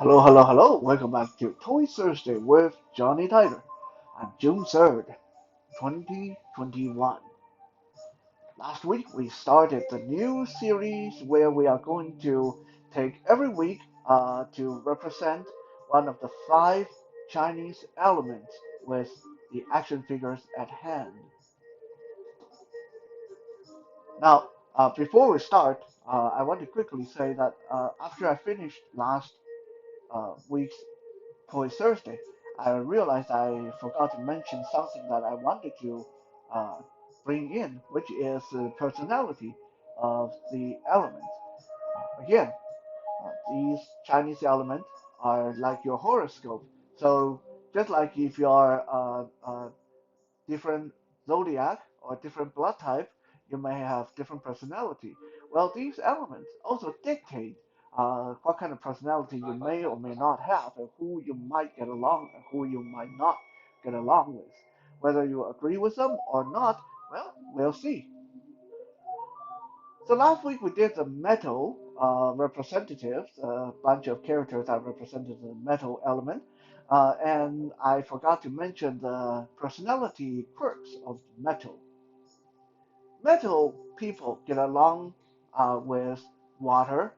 Hello, hello, hello. Welcome back to Toy Thursday with Johnny Tyler on June 3rd, 2021. Last week we started the new series where we are going to take every week to represent one of the five Chinese elements with the action figures at hand. Now, before we start, I want to quickly say that after I finished last week's Toy Thursday, I realized I forgot to mention something that I wanted to uh, bring in, which is the personality of the elements. Again, these Chinese elements are like your horoscope. So just like if you are different zodiac or different blood type, you may have different personality. Well, these elements also dictate what kind of personality you may or may not have, and who you might get along and who you might not get along with. Whether you agree with them or not, well, we'll see. So last week we did the metal representatives, a bunch of characters that represented the metal element, and I forgot to mention the personality quirks of metal. Metal people get along with water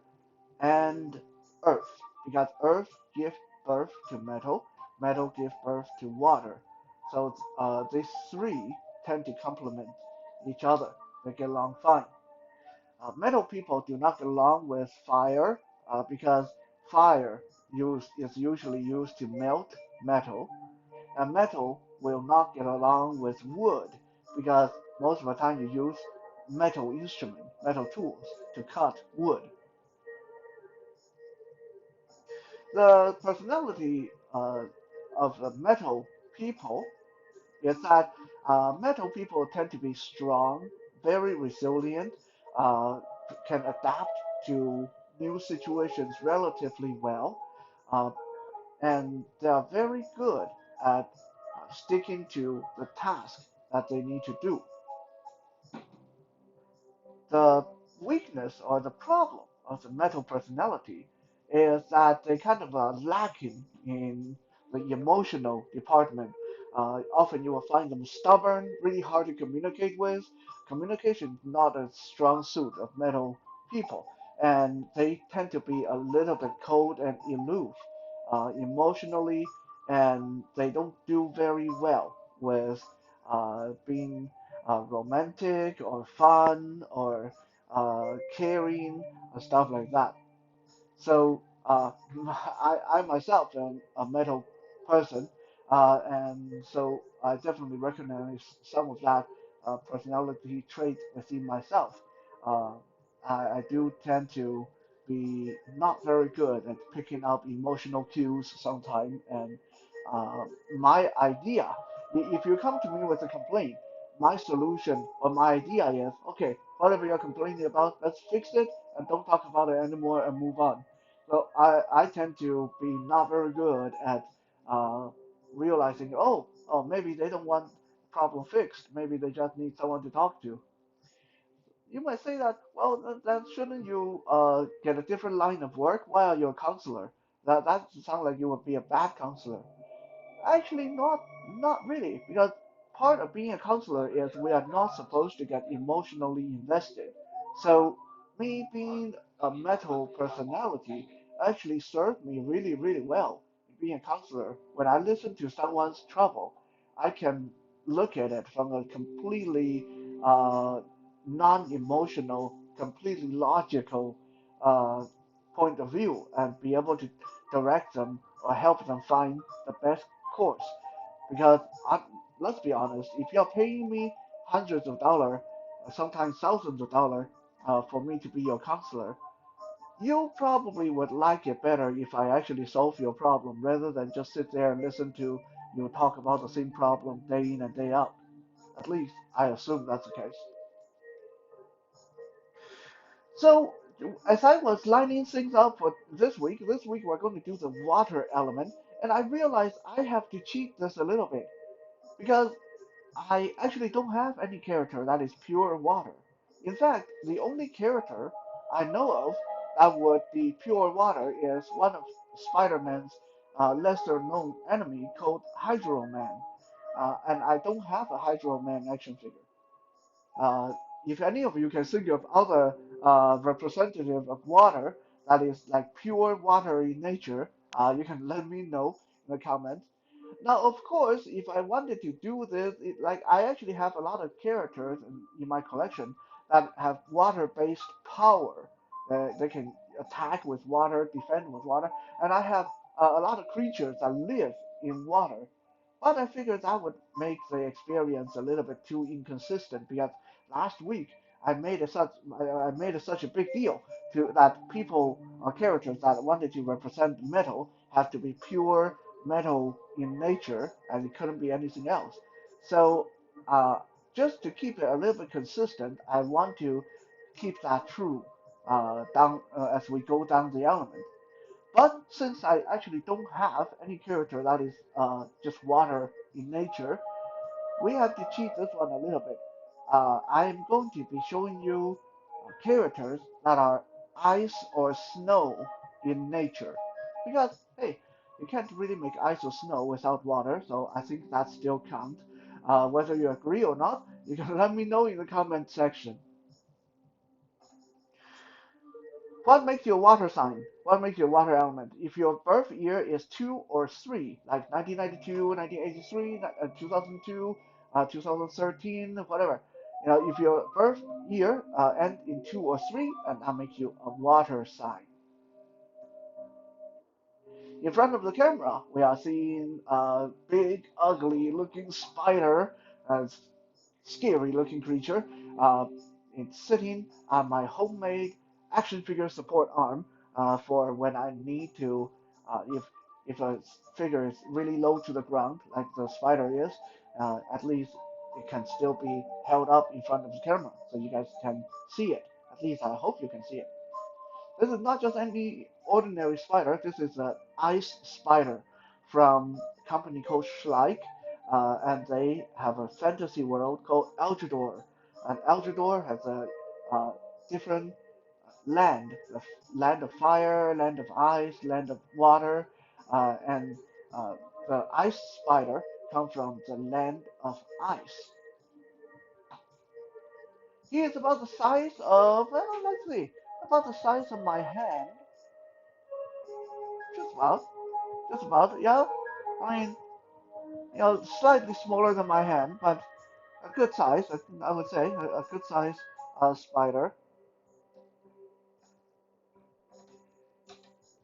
and earth because earth gives birth to metal, metal gives birth to water. So these three tend to complement each other. They get along fine. Metal people do not get along with fire because fire is usually used to melt metal, and metal will not get along with wood because most of the time you use metal instruments, metal tools to cut wood. The personality of the metal people is that metal people tend to be strong, very resilient, uh, can adapt to new situations relatively well, uh, and they are very good at sticking to the task that they need to do. The weakness or the problem of the metal personality is that they kind of are lacking in the emotional department. Often you will find them stubborn, really hard to communicate with. Communication is not a strong suit of metal people, and they tend to be a little bit cold and aloof emotionally, and they don't do very well with being romantic or fun or caring and stuff like that. So I myself am a metal person, and so I definitely recognize some of that personality trait within myself. Uh, I do tend to be not very good at picking up emotional cues sometimes, and uh, my idea, if you come to me with a complaint, my solution or my idea is, okay, whatever you're complaining about, let's fix it and don't talk about it anymore and move on. So I tend to be not very good at uh, realizing, maybe they don't want the problem fixed. Maybe they just need someone to talk to. You might say that, well, then shouldn't you get a different line of work? Why are you a counselor? That sounds like you would be a bad counselor. Actually, not really, because part of being a counselor is we are not supposed to get emotionally invested. So me being a metal personality actually served me really, really well being a counselor. When I listen to someone's trouble, I can look at it from a completely uh, non-emotional, completely logical uh, point of view and be able to direct them or help them find the best course. Because let's be honest, if you're paying me hundreds of dollars, sometimes thousands of dollars, for me to be your counselor, you probably would like it better if I actually solve your problem rather than just sit there and listen to you talk about the same problem day in and day out. At least I assume that's the case. So, as I was lining things up for this week we're going to do the water element, and I realized I have to cheat this a little bit because I actually don't have any character that is pure water. In fact, the only character I know of that would be pure water is one of Spider-Man's lesser known enemy called Hydro Man. And I don't have a Hydro Man action figure. Uh, if any of you can think of other representative of water that is like pure water in nature, you can let me know in the comments. Now, of course, if I wanted to do this, like I actually have a lot of characters in my collection that have water-based power. They can attack with water, defend with water, and I have a lot of creatures that live in water. But I figured that would make the experience a little bit too inconsistent because last week I made it such a big deal to that people or characters that wanted to represent metal have to be pure metal in nature and it couldn't be anything else. So uh, just to keep it a little bit consistent, I want to keep that true down as we go down the element. But since I actually don't have any character that is just water in nature, we have to cheat this one a little bit. I'm going to be showing you characters that are ice or snow in nature. Because, hey, you can't really make ice or snow without water, so I think that still counts. Whether you agree or not, you can let me know in the comment section. What makes your water sign? What makes your water element? If your birth year is 2 or 3, like 1992, 1983, 2002, 2013, whatever. If your birth year ends in 2 or 3, and that makes you a water sign. In front of the camera, we are seeing a big, ugly looking spider, a scary looking creature. Uh, it's sitting on my homemade action figure support arm for when I need to, if a figure is really low to the ground, like the spider is, at least it can still be held up in front of the camera so you guys can see it. At least I hope you can see it. This is not just any ordinary spider. This is an ice spider from a company called Schleich, and they have a fantasy world called Algidor. And Algidor has a different land, the land of fire, land of ice, land of water, and the ice spider comes from the land of ice. He is about the size of, well, let's see, about the size of my hand, just about. Just about, yeah. I mean, slightly smaller than my hand, but a good size, I would say, a good size spider.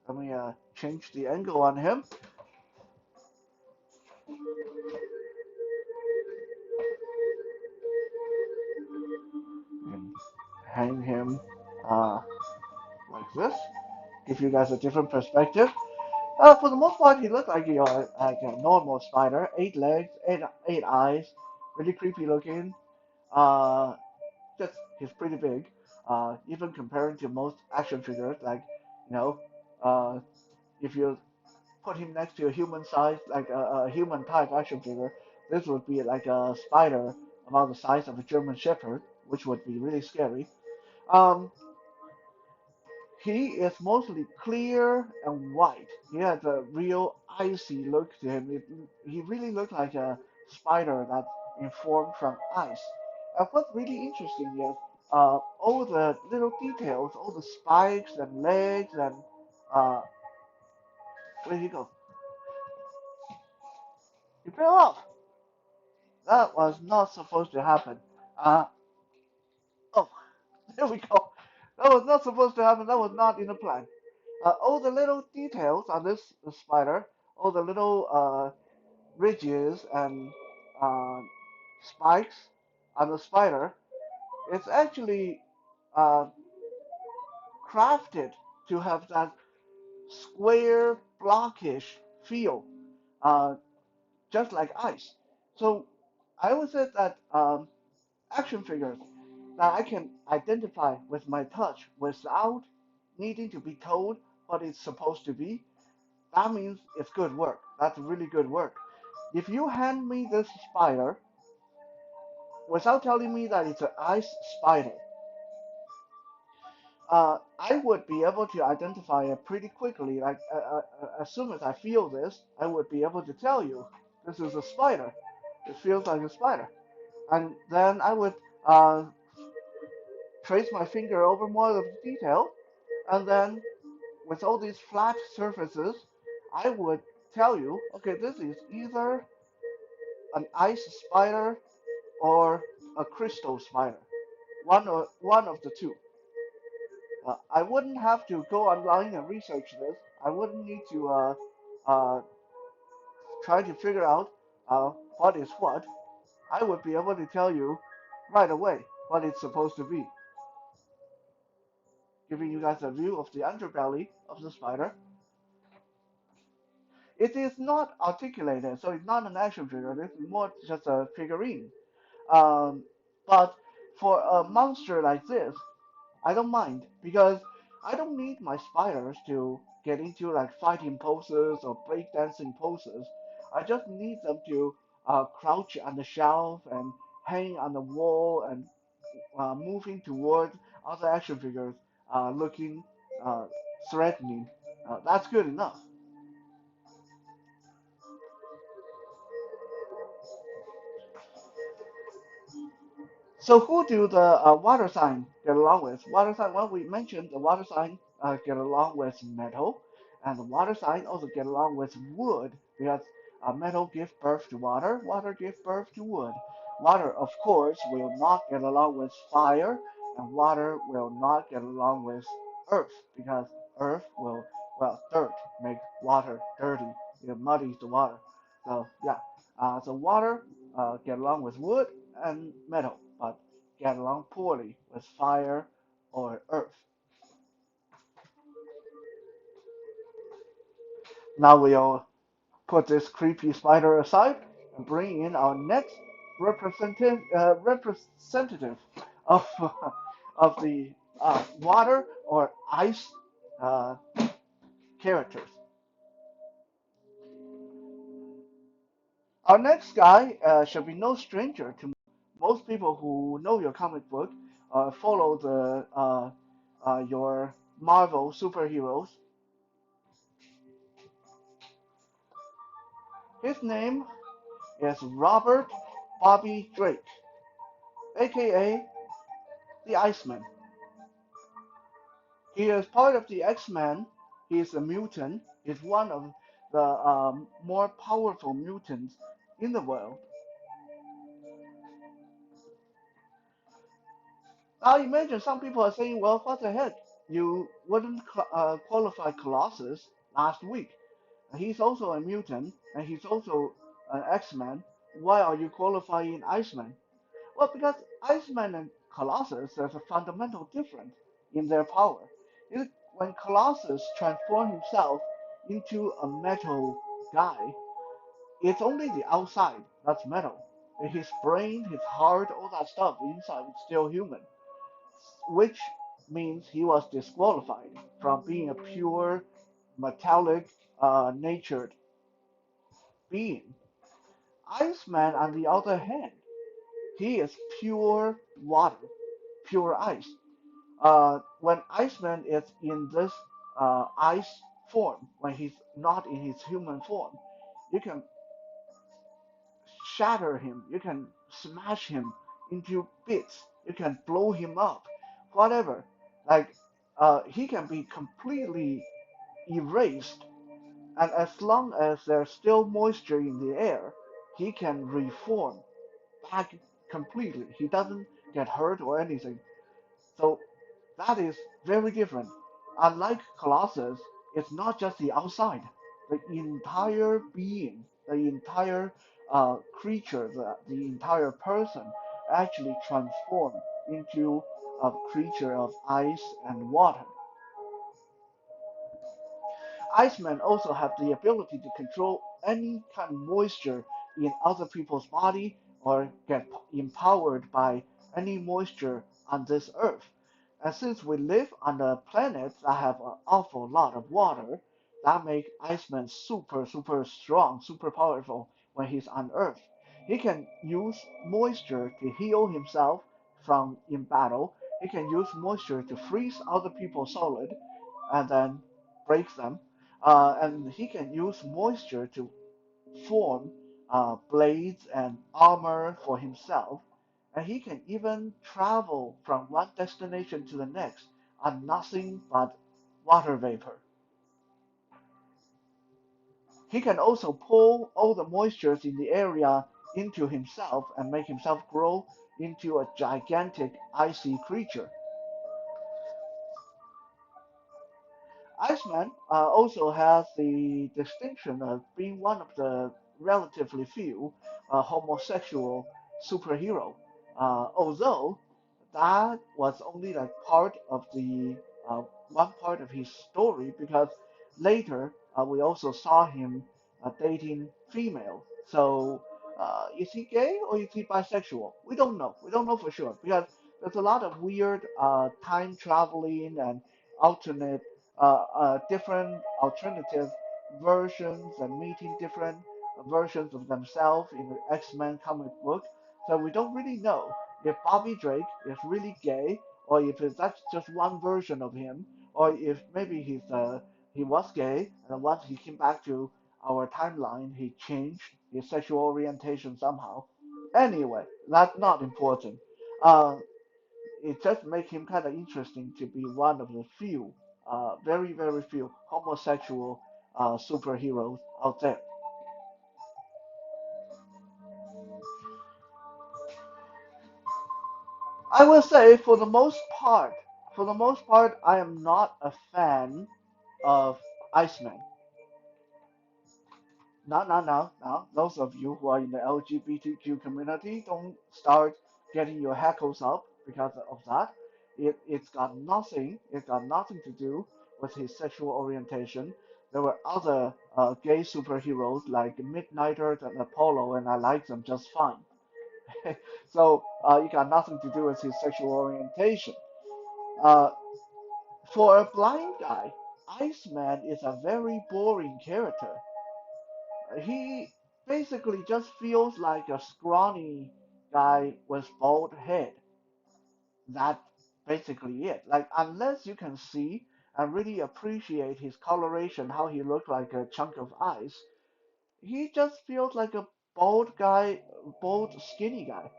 Let me change the angle on him and hang him uh, like this. Give you guys a different perspective. For the most part, he looks like a normal spider. 8 legs, eight eyes, really creepy looking. Uh, just he's pretty big. Even comparing to most action figures, like you know, uh, if you put him next to a human size, like a human type action figure, this would be like a spider about the size of a German Shepherd, which would be really scary. Um, he is mostly clear and white. He has a real icy look to him. He really looked like a spider that's informed from ice. And what's really interesting is all the little details, all the spikes and legs and uh, where did he go? He fell off. That was not supposed to happen. Oh, there we go. That was not supposed to happen. That was not in the plan. All the little details on this spider, all the little ridges and uh, spikes on the spider, it's actually uh, crafted to have that square, blockish feel, uh, just like ice. So I would say that action figures that I can identify with my touch without needing to be told what it's supposed to be, that means it's good work. That's really good work. If you hand me this spider without telling me that it's an ice spider, I would be able to identify it pretty quickly. Like as soon as I feel this, I would be able to tell you this is a spider. It feels like a spider, and then I would uh, trace my finger over more of the detail, and then with all these flat surfaces, I would tell you, okay, this is either an ice spider or a crystal spider. One of the two. I wouldn't have to go online and research this. I wouldn't need to uh, try to figure out what is what. I would be able to tell you right away what it's supposed to be, giving you guys a view of the underbelly of the spider. It is not articulated, so it's not an action figure. This is more just a figurine. Um, but for a monster like this, I don't mind because I don't need my spiders to get into like fighting poses or breakdancing poses. I just need them to crouch on the shelf and hang on the wall and moving toward other action figures, looking uh, threatening. That's good enough. So who do the water sign get along with? Water sign, well, we mentioned the water sign get along with metal, and the water sign also get along with wood because metal gives birth to water, water gives birth to wood. Water, of course, will not get along with fire, and water will not get along with earth because earth will, well, dirt make water dirty. It muddies the water. So yeah, so water get along with wood and metal, but get along poorly with fire or earth. Now we'll put this creepy spider aside and bring in our next representative of of the water or ice uh, characters. Our next guy should be no stranger to most people who know your comic book, follow your Marvel superheroes. His name is Robert Bobby Drake, aka the Iceman. He is part of the X-Men. He is a mutant. He's one of the more powerful mutants in the world. Now imagine some people are saying, well, what the heck? You wouldn't qualify Colossus last week. He's also a mutant, and he's also an X-Man. Why are you qualifying Iceman? Well, because Iceman and Colossus, there's a fundamental difference in their power. When Colossus transforms himself into a metal guy, it's only the outside that's metal. His brain, his heart, all that stuff inside is still human, which means he was disqualified from being a pure metallic natured being. Iceman, on the other hand, he is pure water, pure ice. When Iceman is in this ice form, when he's not in his human form, you can shatter him, you can smash him into bits, you can blow him up, whatever. Like he can be completely erased, and as long as there's still moisture in the air, he can reform back completely. He doesn't get hurt or anything. So that is very different. Unlike Colossus, it's not just the outside. The entire being, the entire creature, the entire person actually transform into a creature of ice and water. Icemen also have the ability to control any kind of moisture in other people's body or get empowered by any moisture on this earth. And since we live on a planet that have an awful lot of water, that make Iceman super, super strong, super powerful when he's on Earth. He can use moisture to heal himself from in battle, He can use moisture to freeze other people's solid and then break them. And he can use moisture to form blades and armor for himself. And he can even travel from one destination to the next on nothing but water vapor. He can also pull all the moistures in the area into himself and make himself grow into a gigantic icy creature. Iceman also has the distinction of being one of the relatively few homosexual superhero, although that was only like part of the one part of his story because later we also saw him dating female. So is he gay or is he bisexual? We don't know. We don't know for sure because there's a lot of weird time traveling and alternate different alternative versions and meeting different versions of themselves in the X-Men comic book. So we don't really know if Bobby Drake is really gay or if that's just one version of him, or if maybe he was gay and once he came back to our timeline, he changed his sexual orientation somehow. Anyway, that's not important. Uh, it just makes him kind of interesting to be one of the few, very, very few homosexual superheroes out there. I will say, for the most part, I am not a fan of Iceman. Now, those of you who are in the LGBTQ community, don't start getting your hackles up because of that. It's got nothing to do with his sexual orientation. There were other gay superheroes like Midnighter and Apollo, and I like them just fine. So it got nothing to do with his sexual orientation. Uh, for a blind guy, Iceman is a very boring character. He basically just feels like a scrawny guy with bald head. That's basically it. Like unless you can see and really appreciate his coloration, how he looked like a chunk of ice, he just feels like a bald guy, bald skinny guy.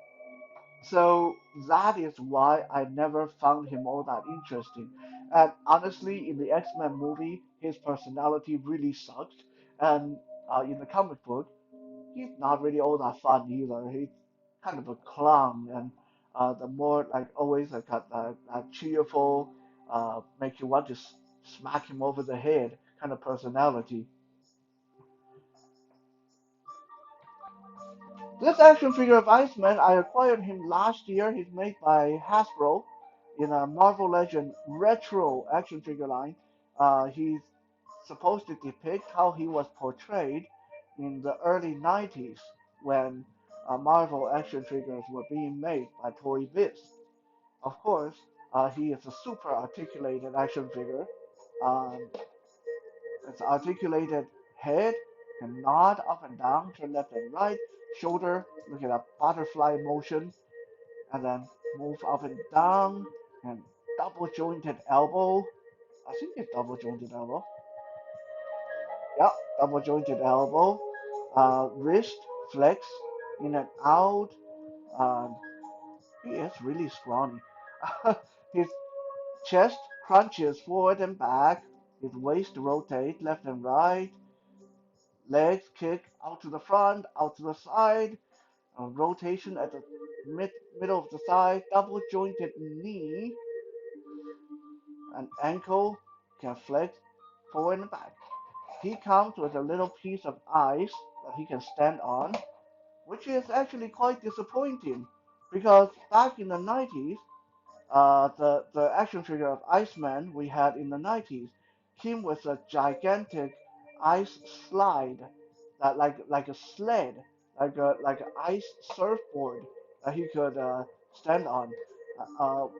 So that is why I never found him all that interesting. And honestly, in the X-Men movie, his personality really sucked. And in the comic book, he's not really all that fun either. He's kind of a clown, and the more like always like a cheerful, make you want to smack him over the head kind of personality. This action figure of Iceman, I acquired him last year. He's made by Hasbro in a Marvel Legend retro action figure line. He's supposed to depict how he was portrayed in the early 90s when Marvel action figures were being made by Toy Biz. Of course, he is a super articulated action figure. Um, its articulated head can nod up and down, turn left and right, shoulder, look at a butterfly motion, and then move up and down, and double jointed elbow. I think it's double jointed elbow. Yep, double jointed elbow. Wrist flex in and out. Um, he is really scrawny. His chest crunches forward and back. His waist rotate left and right. Legs kick out to the front, out to the side. Rotation at the middle of the thigh. Double jointed knee and ankle can flex forward and back. He comes with a little piece of ice that he can stand on, which is actually quite disappointing because back in the 90s, the action figure of Iceman we had in the 90s came with a gigantic ice slide that like a sled, like an ice surfboard that he could stand on.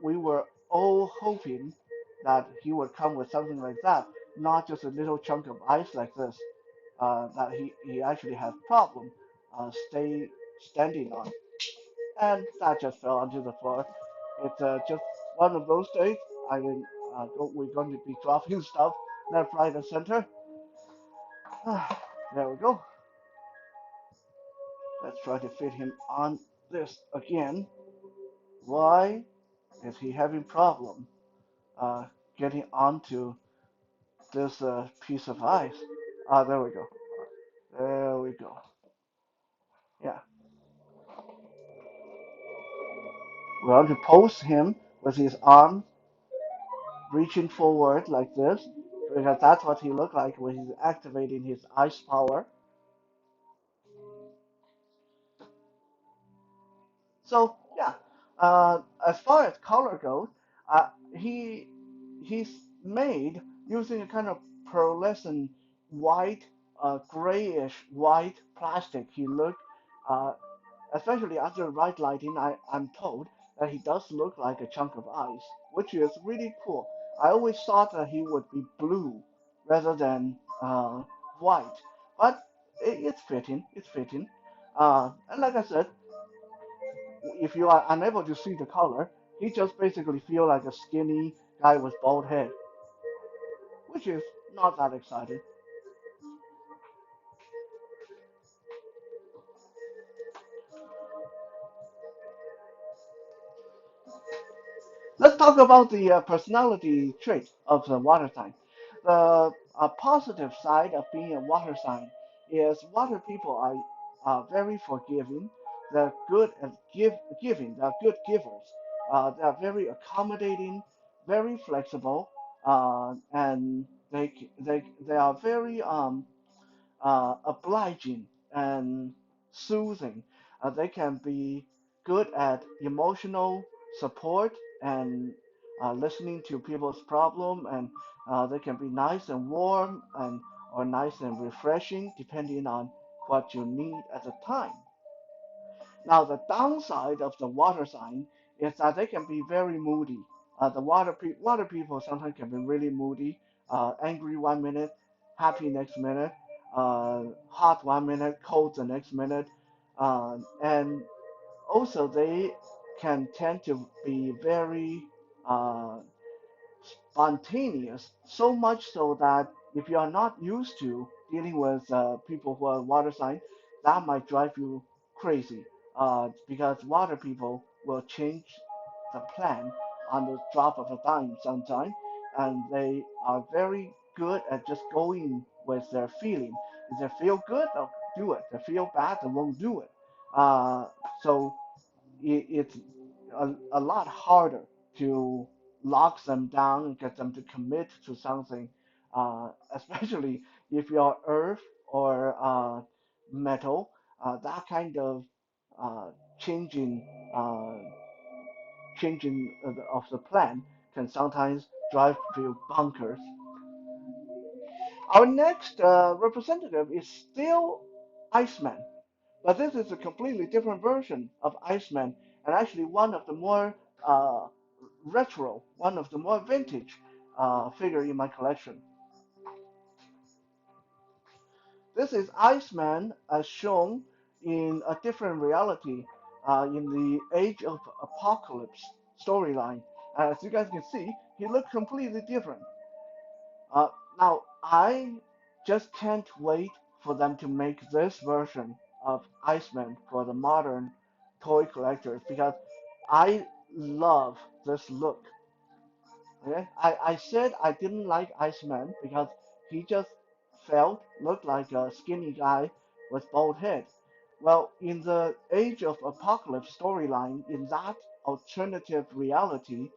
We were all hoping that he would come with something like that, not just a little chunk of ice like this that he actually has problem stay standing on, and that just fell onto the floor. It's just one of those days, we're going to be dropping stuff left, right, and center. There we go. Let's try to fit him on this again. Why is he having problem uh, getting onto this piece of ice? Ah, there we go. There we go. Yeah, we want to pose him with his arm reaching forward like this, because that's what he looked like when he's activating his ice power. So yeah, as far as color goes, uh, he he's made using a kind of pearlescent white, grayish white plastic. He looked, uh, especially under right lighting, I'm told that he does look like a chunk of ice, which is really cool. I always thought that he would be blue rather than white, but it's fitting. It's fitting. And like I said, if you are unable to see the color, he just basically feel like a skinny guy with bald head, which is not that exciting. Let's talk about the personality trait of the water sign. The positive side of being a water sign is water people are very forgiving. They're good at giving. They're good givers. They're very accommodating, very flexible, and they are very obliging and soothing. They can be good at emotional support and listening to people's problem, and they can be nice and warm and or nice and refreshing depending on what you need at the time. Now, the downside of the water sign is that they can be very moody. Water people sometimes can be really moody, angry 1 minute, happy next minute, hot 1 minute, cold the next minute, and also they can tend to be very uh, spontaneous, so much so that if you are not used to dealing with people who are water signs, that might drive you crazy. Because water people will change the plan on the drop of a dime sometimes, and they are very good at just going with their feeling. If they feel good, they'll do it. If they feel bad, they won't do it. So it's a lot harder to lock them down and get them to commit to something, especially if you're earth or metal. That kind of uh, changing uh, changing of the plan can sometimes drive you bonkers. Our next representative is still Iceman. But this is a completely different version of Iceman, and actually one of the more uh, retro, one of the more vintage figure in my collection. This is Iceman as shown in a different reality in the Age of Apocalypse storyline. As you guys can see, he looks completely different. Uh, Now, I just can't wait for them to make this version of Iceman for the modern toy collectors because I love this look. Okay? I said I didn't like Iceman because he just looked like a skinny guy with bald head. Well, in the Age of Apocalypse storyline, in that alternative reality,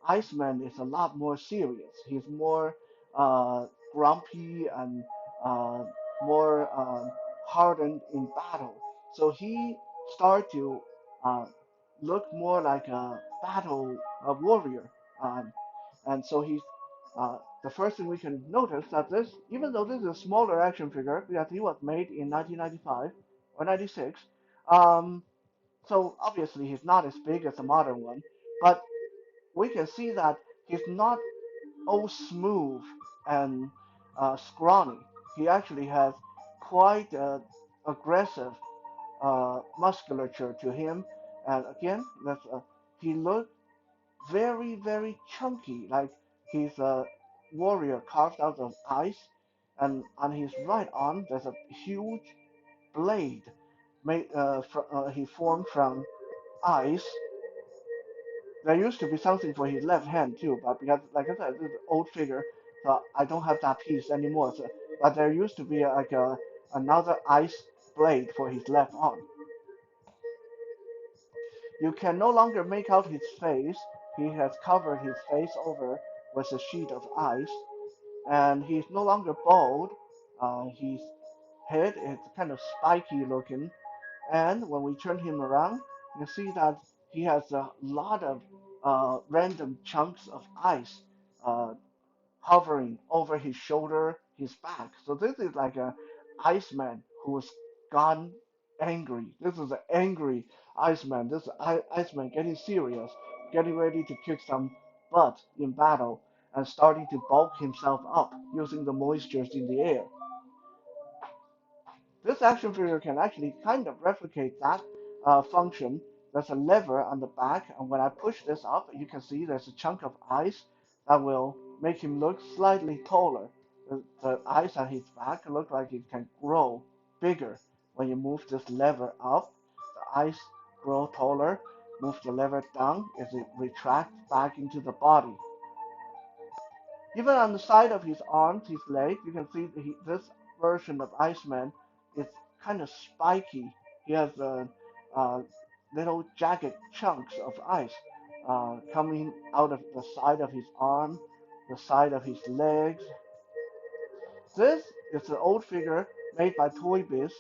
Iceman is a lot more serious. He's more uh, grumpy and uh, more hardened in battle. So he started to uh, look more like a battle a warrior. Um, and so he's the first thing we can notice that this, even though this is a smaller action figure, because he was made in 1995 or 96, um, so obviously he's not as big as the modern one, but we can see that he's not all smooth and scrawny. He actually has quite aggressive musculature to him, and again, he looks very, very chunky, like he's a warrior carved out of ice, and on his right arm there's a huge blade he formed from ice. There used to be something for his left hand too, but because, like I said, this is an old figure, so I don't have that piece anymore. So, but there used to be like another ice blade for his left arm. You can no longer make out his face. He has covered his face over with a sheet of ice, and he's no longer bald. His head is kind of spiky looking, and when we turn him around, you see that he has a lot of random chunks of ice uh, hovering over his shoulder, his back. So this is like a Iceman who's gone angry. This is an angry Iceman. This Iceman getting serious, getting ready to kick some butt in battle, and starting to bulk himself up using the moistures in the air. This action figure can actually kind of replicate that function. There's a lever on the back, and when I push this up, you can see there's a chunk of ice that will make him look slightly taller. The ice on his back look like it can grow bigger. When you move this lever up, the ice grow taller. Move the lever down as it retracts back into the body. Even on the side of his arms, his legs, you can see this version of Iceman is kind of spiky. He has uh, little jagged chunks of ice coming out of the side of his arm, the side of his legs. This is an old figure made by Toy Biz,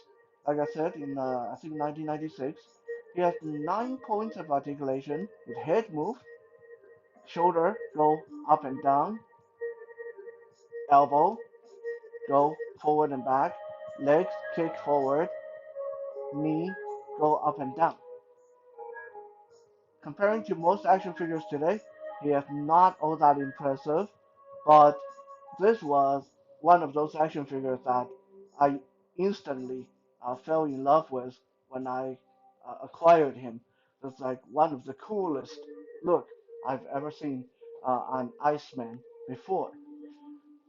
like I said, in I think 1996. He has 9 points of articulation. His head moves, shoulder go up and down, elbow go forward and back, legs kick forward, knee go up and down. Comparing to most action figures today, he is not all that impressive, but this was one of those action figures that I instantly fell in love with when I acquired him. It's like one of the coolest look I've ever seen on Iceman before.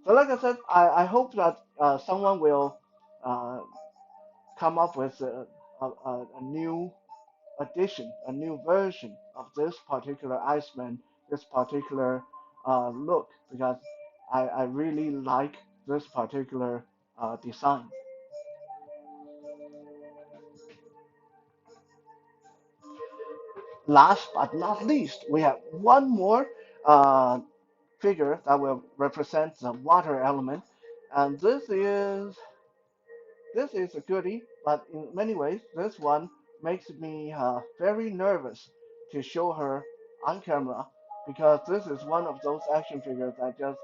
So, like I said, I hope that someone will uh, come up with a new edition, a new version of this particular Iceman, this particular look, because I really like this particular design. Last but not least, we have one more uh, figure that will represent the water element, and this is a goodie, but in many ways, this one makes me very nervous to show her on camera because this is one of those action figures that just,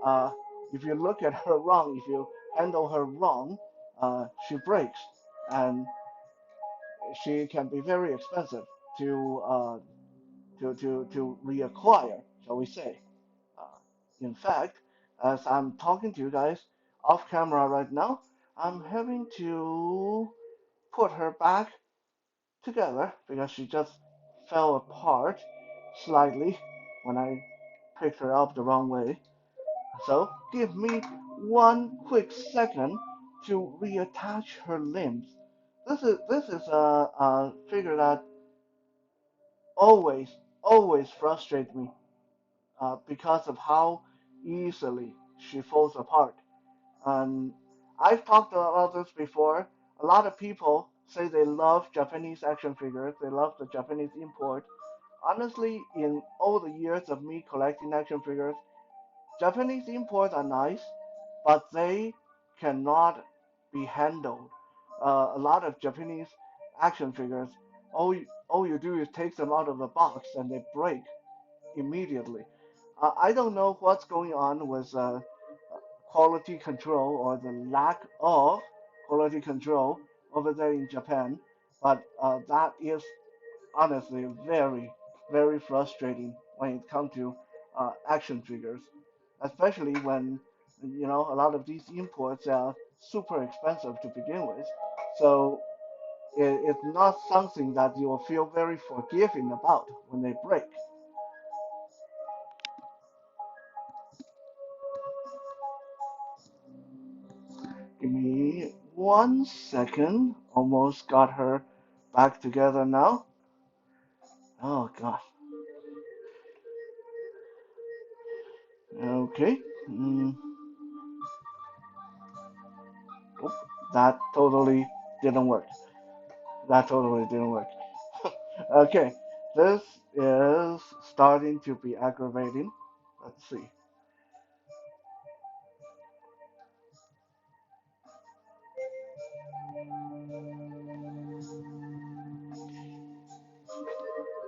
uh, if you look at her wrong, if you handle her wrong, she breaks, and she can be very expensive to to reacquire, shall we say. Uh, in fact, as I'm talking to you guys off camera right now, I'm having to put her back together because she just fell apart slightly when I picked her up the wrong way. So give me one quick second to reattach her limbs. This is a figure that always always frustrates me because of how easily she falls apart. And I've talked about this before. A lot of people say they love Japanese action figures, they love the Japanese import. Honestly, in all the years of me collecting action figures, Japanese imports are nice, but they cannot be handled. A lot of Japanese action figures, all you do is take them out of the box and they break immediately. I don't know what's going on with quality control or the lack of quality control over there in Japan, but that is honestly very, very frustrating when it comes to action figures, especially when a lot of these imports are super expensive to begin with. So it's not something that you will feel very forgiving about when they break. Give me 1 second. Almost got her back together now. Oh God. Okay. Mm, oop, that totally didn't work. That totally didn't work. Okay. This is starting to be aggravating. Let's see.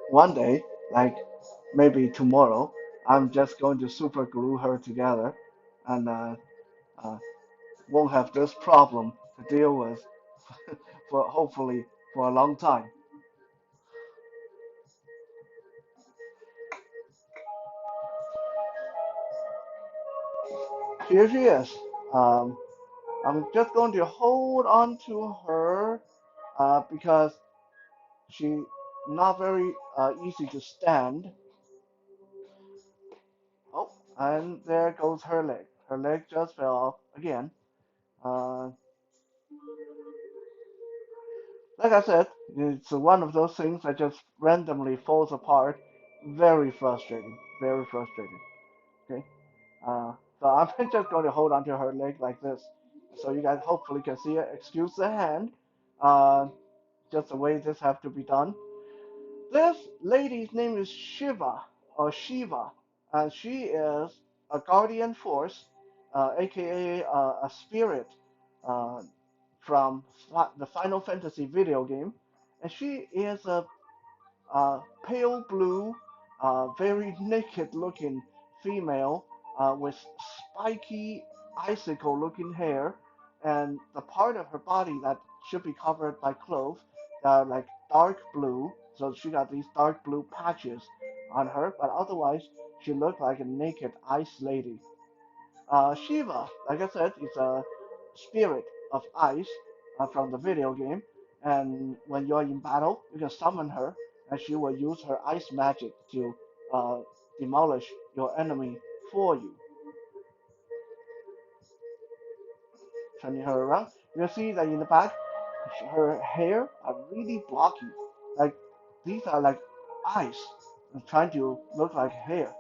One day, like maybe tomorrow, I'm just going to super glue her together and uh, won't have this problem to deal with for hopefully for a long time. Here she is. Um, I'm just going to hold on to her because she not very easy to stand. Oh, and there goes her leg. Her leg just fell off again. Uh, like I said, it's one of those things that just randomly falls apart. Very frustrating. Very frustrating. Okay. Uh, so I'm just going to hold onto her leg like this, so you guys hopefully can see it. Excuse the hand. Uh, just the way this have to be done. This lady's name is Shiva or Shiva, and she is a guardian force, aka a spirit uh, from the Final Fantasy video game, and she is a pale blue, very naked looking female with spiky icicle looking hair, and the part of her body that should be covered by clothes are like dark blue. So she got these dark blue patches on her, but otherwise she looked like a naked ice lady. Shiva, like I said, is a spirit of ice from the video game, and when you're in battle, you can summon her, and she will use her ice magic to uh, demolish your enemy for you. Turning her around, you'll see that in the back, her hair are really blocky. Like these are like ice, trying to look like hair.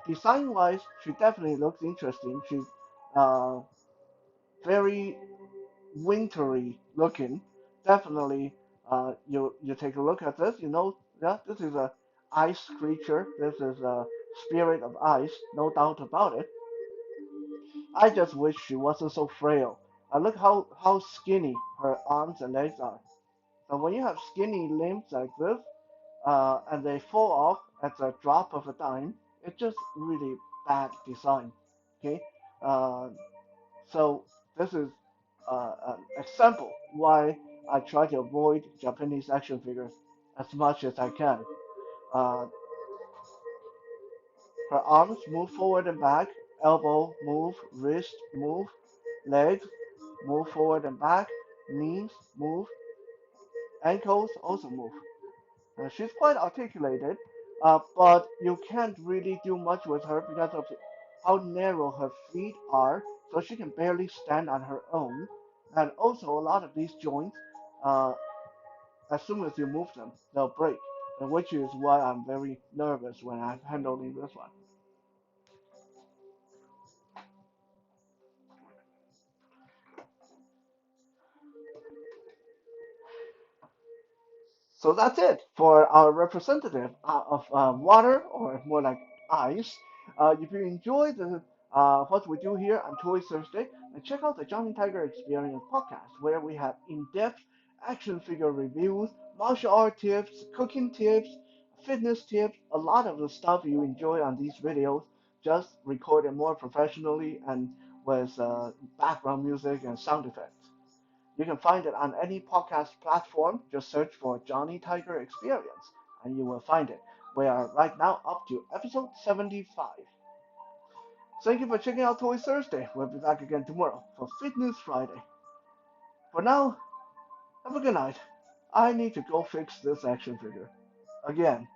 Design-wise, she definitely looks interesting. She's uh, very wintry looking. Definitely, you take a look at this. You know, yeah, this is a ice creature. This is a spirit of ice, no doubt about it. I just wish she wasn't so frail. Look how skinny her arms and legs are. So when you have skinny limbs like this, and they fall off at the drop of a dime, it's just really bad design. Okay, uh, so this is an example why I try to avoid Japanese action figures as much as I can. Uh, her arms move forward and back, elbow move, wrist move, legs move forward and back, knees move, ankles also move. She's quite articulated, but you can't really do much with her because of how narrow her feet are, so she can barely stand on her own. And also, a lot of these joints, uh, as soon as you move them, they'll break, which is why I'm very nervous when I'm handling this one. So that's it for our representative of water, or more like ice. If you enjoy what we do here on Toy Thursday, check out the Johnny Tiger Experience podcast, where we have in-depth action figure reviews, martial art tips, cooking tips, fitness tips, a lot of the stuff you enjoy on these videos, just recorded more professionally and with background music and sound effects. You can find it on any podcast platform. Just search for Johnny Tiger Experience and you will find it. We are right now up to episode 75. Thank you for checking out Toy Thursday. We'll be back again tomorrow for Fitness Friday. For now, have a good night. I need to go fix this action figure. Again.